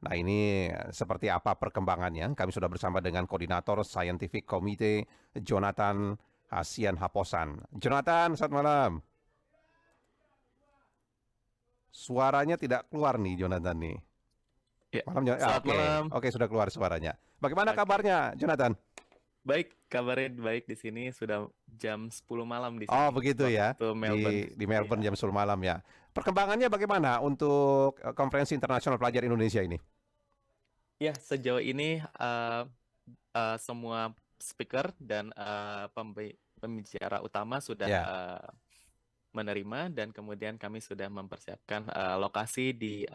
Nah, ini seperti apa perkembangannya? Kami sudah bersama dengan Koordinator Scientific Committee Jonathan Hasian Haposan. Jonathan, selamat malam. Suaranya tidak keluar nih, Jonathan nih. Ya, Malamnya, selamat oke, malam. oke sudah keluar suaranya. Bagaimana Oke. kabarnya, Jonathan? Baik, kabarnya baik di sini sudah jam 10 malam di Oh, sini begitu ya, waktu Melbourne. di Melbourne jam Iya. 10 malam ya. Perkembangannya bagaimana untuk Konferensi Internasional Pelajar Indonesia ini? Ya, sejauh ini semua speaker dan pembicara utama sudah Ya, menerima dan kemudian kami sudah mempersiapkan lokasi di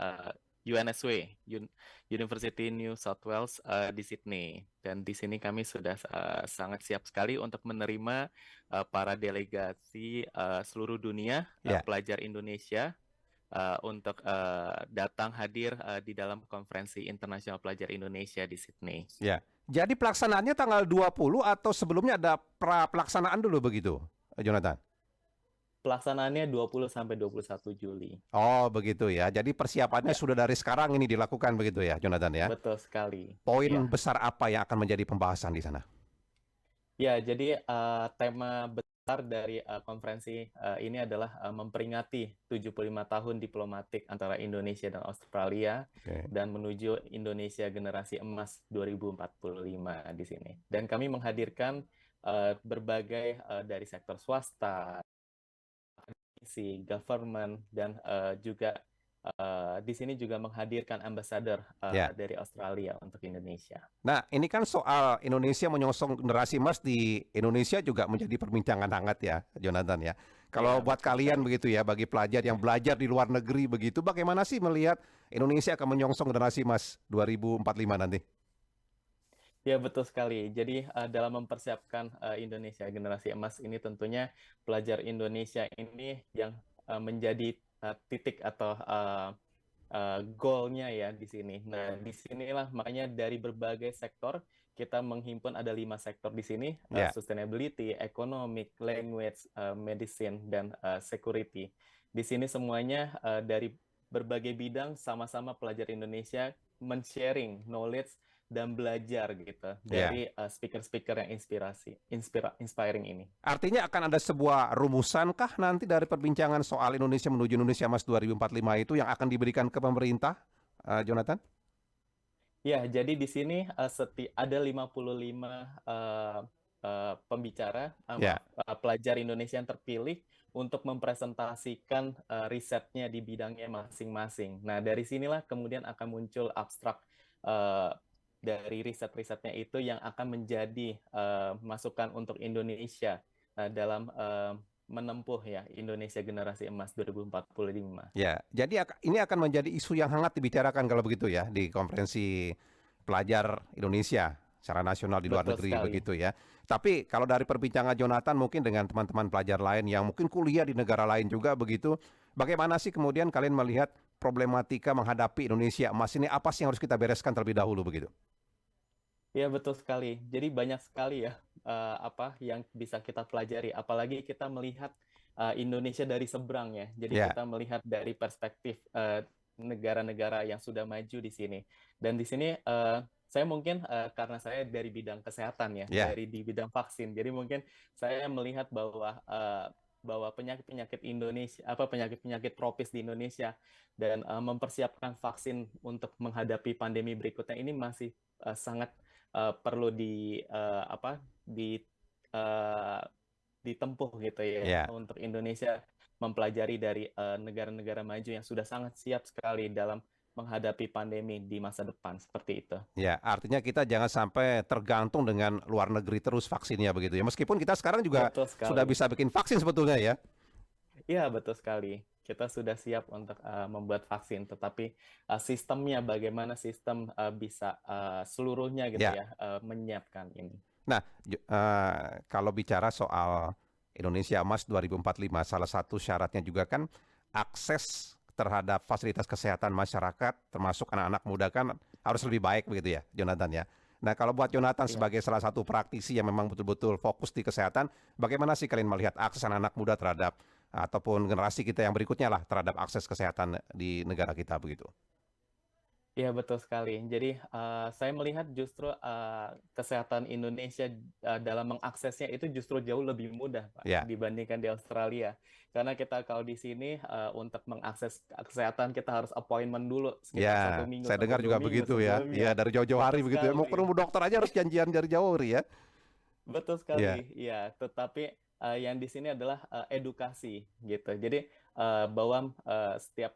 UNSW, University New South Wales di Sydney. Dan di sini kami sudah sangat siap sekali untuk menerima para delegasi seluruh dunia, ya, pelajar Indonesia untuk datang hadir di dalam konferensi internasional pelajar Indonesia di Sydney. ya. Jadi pelaksanaannya tanggal 20 atau sebelumnya ada pra pelaksanaan dulu begitu, Jonathan? Pelaksanaannya 20 sampai 21 Juli. Oh, begitu ya. Jadi persiapannya Ya, sudah dari sekarang ini dilakukan begitu ya, Jonathan ya. betul sekali. Poin Ya. besar apa yang akan menjadi pembahasan di sana? Ya, jadi tema besar dari konferensi ini adalah memperingati 75 tahun diplomatik antara Indonesia dan Australia Oke. dan menuju Indonesia generasi emas 2045 di sini. Dan kami menghadirkan berbagai dari sektor swasta, si government dan juga di sini juga menghadirkan ambassador Ya. dari Australia untuk Indonesia. Nah, ini kan soal Indonesia menyongsong generasi emas di Indonesia juga menjadi perbincangan hangat ya, Jonathan ya. Ya, Kalau buat betul kalian sekali. begitu ya, bagi pelajar yang belajar di luar negeri begitu, bagaimana sih melihat Indonesia akan menyongsong generasi emas 2045 nanti? Ya, betul sekali. Jadi, dalam mempersiapkan Indonesia generasi emas ini tentunya pelajar Indonesia ini yang menjadi titik atau goalnya ya di sini. Nah, di sinilah makanya dari berbagai sektor kita menghimpun ada 5 sektor di sini, Ya. sustainability, economic, language, medicine, dan security. Di sini semuanya dari berbagai bidang sama-sama pelajar Indonesia men-sharing knowledge dan belajar gitu Ya. dari speaker-speaker yang inspiring ini. Artinya akan ada sebuah rumusan kah nanti dari perbincangan soal Indonesia menuju Indonesia Emas 2045 itu yang akan diberikan ke pemerintah, Jonathan? Ya, jadi di sini ada 55 pembicara, Ya. pelajar Indonesia yang terpilih untuk mempresentasikan risetnya di bidangnya masing-masing. Nah, dari sinilah kemudian akan muncul abstrak uh, dari riset-risetnya itu yang akan menjadi masukan untuk Indonesia dalam menempuh ya Indonesia Generasi Emas 2045. Ya, jadi ini akan menjadi isu yang hangat dibicarakan kalau begitu ya di konferensi pelajar Indonesia secara nasional di luar Betul negeri sekali. begitu ya. Tapi kalau dari perbincangan Jonathan mungkin dengan teman-teman pelajar lain yang mungkin kuliah di negara lain juga begitu, bagaimana sih kemudian kalian melihat problematika menghadapi Indonesia emas ini apa sih yang harus kita bereskan terlebih dahulu begitu? Ya, betul sekali. Jadi banyak sekali ya apa yang bisa kita pelajari. Apalagi kita melihat Indonesia dari seberang ya. Jadi Ya, kita melihat dari perspektif negara-negara yang sudah maju di sini. Dan di sini saya mungkin karena saya dari bidang kesehatan ya, ya, dari di bidang vaksin. Jadi mungkin saya melihat bahwa penyakit-penyakit Indonesia, apa penyakit-penyakit tropis di Indonesia dan mempersiapkan vaksin untuk menghadapi pandemi berikutnya ini masih sangat perlu apa di uh, ditempuh gitu ya ya. untuk Indonesia mempelajari dari negara-negara maju yang sudah sangat siap sekali dalam menghadapi pandemi di masa depan seperti itu. Ya, artinya kita jangan sampai tergantung dengan luar negeri terus vaksinnya begitu ya. Meskipun kita sekarang juga Betul sudah sekali. bisa bikin vaksin sebetulnya ya. Iya, betul sekali. Kita sudah siap untuk membuat vaksin, tetapi sistemnya bagaimana sistem bisa seluruhnya gitu Ya. ya menyiapkan ini. Nah, kalau bicara soal Indonesia Emas 2045, salah satu syaratnya juga kan akses terhadap fasilitas kesehatan masyarakat, termasuk anak-anak muda kan harus lebih baik begitu ya, Jonathan ya. Nah, kalau buat Jonathan Iya. sebagai salah satu praktisi yang memang betul-betul fokus di kesehatan, bagaimana sih kalian melihat akses anak-anak muda terhadap ataupun generasi kita yang berikutnya lah terhadap akses kesehatan di negara kita begitu? Iya betul sekali. Jadi saya melihat justru kesehatan Indonesia dalam mengaksesnya itu justru jauh lebih mudah, Pak, Ya, dibandingkan di Australia. Karena kita kalau di sini untuk mengakses kesehatan kita harus appointment dulu sekitar satu ya, minggu saya sampai dengar dua juga minggu begitu ya. Iya, sebelumnya. dari jauh-jauh hari Betul begitu ya. Mau sekali. ketemu dokter aja harus janjian dari jauh, Ri, ya. Betul Iya, sekali, ya. Tetapi yang di sini adalah edukasi gitu. Jadi bahwa setiap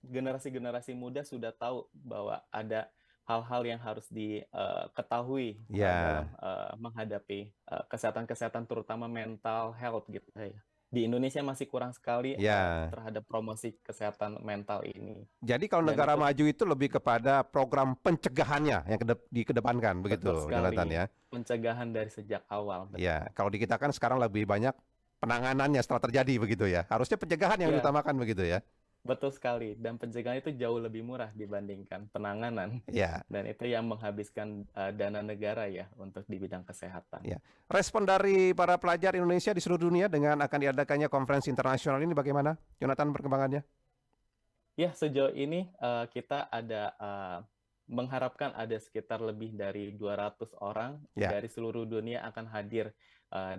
generasi-generasi muda sudah tahu bahwa ada hal-hal yang harus diketahui dalam iya, menghadapi kesehatan-kesehatan terutama mental health gitu ya. Di Indonesia masih kurang sekali iya. terhadap promosi kesehatan mental ini. Jadi kalau Dan negara itu maju itu lebih kepada program pencegahannya yang dikedepankan betul begitu, Jonathan sekali ya. pencegahan dari sejak awal, betul. Ya, kalau di kita kan sekarang lebih banyak penanganannya setelah terjadi begitu ya. Harusnya pencegahan yang Ya, diutamakan begitu ya. betul sekali, dan pencegahan itu jauh lebih murah dibandingkan penanganan, Ya, dan itu yang menghabiskan dana negara ya untuk di bidang kesehatan. ya. Respon dari para pelajar Indonesia di seluruh dunia dengan akan diadakannya konferensi internasional ini bagaimana, Jonathan, perkembangannya? Ya, sejauh ini kita ada mengharapkan ada sekitar lebih dari 200 orang Ya, dari seluruh dunia akan hadir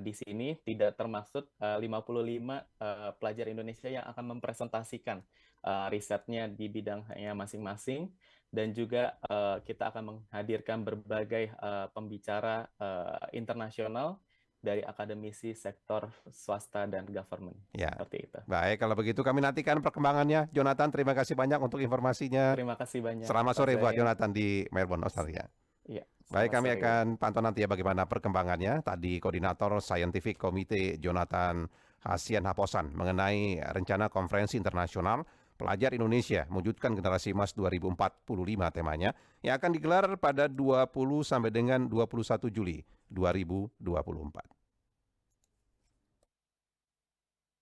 di sini, tidak termasuk 55 pelajar Indonesia yang akan mempresentasikan risetnya di bidangnya masing-masing, dan juga kita akan menghadirkan berbagai pembicara internasional dari akademisi sektor swasta dan government, ya. seperti itu. Baik, kalau begitu kami nantikan perkembangannya. Jonathan, terima kasih banyak untuk informasinya. Terima kasih banyak, Selamat Pak sore buat Zain. Jonathan di Melbourne, Australia. Iya, Baik, selamat kami sore. akan pantau nanti ya bagaimana perkembangannya. Tadi Koordinator Scientific Committee Jonathan Hasian Haposan mengenai rencana konferensi internasional pelajar Indonesia mewujudkan generasi emas 2045 temanya yang akan digelar pada 20 sampai dengan 21 Juli 2024.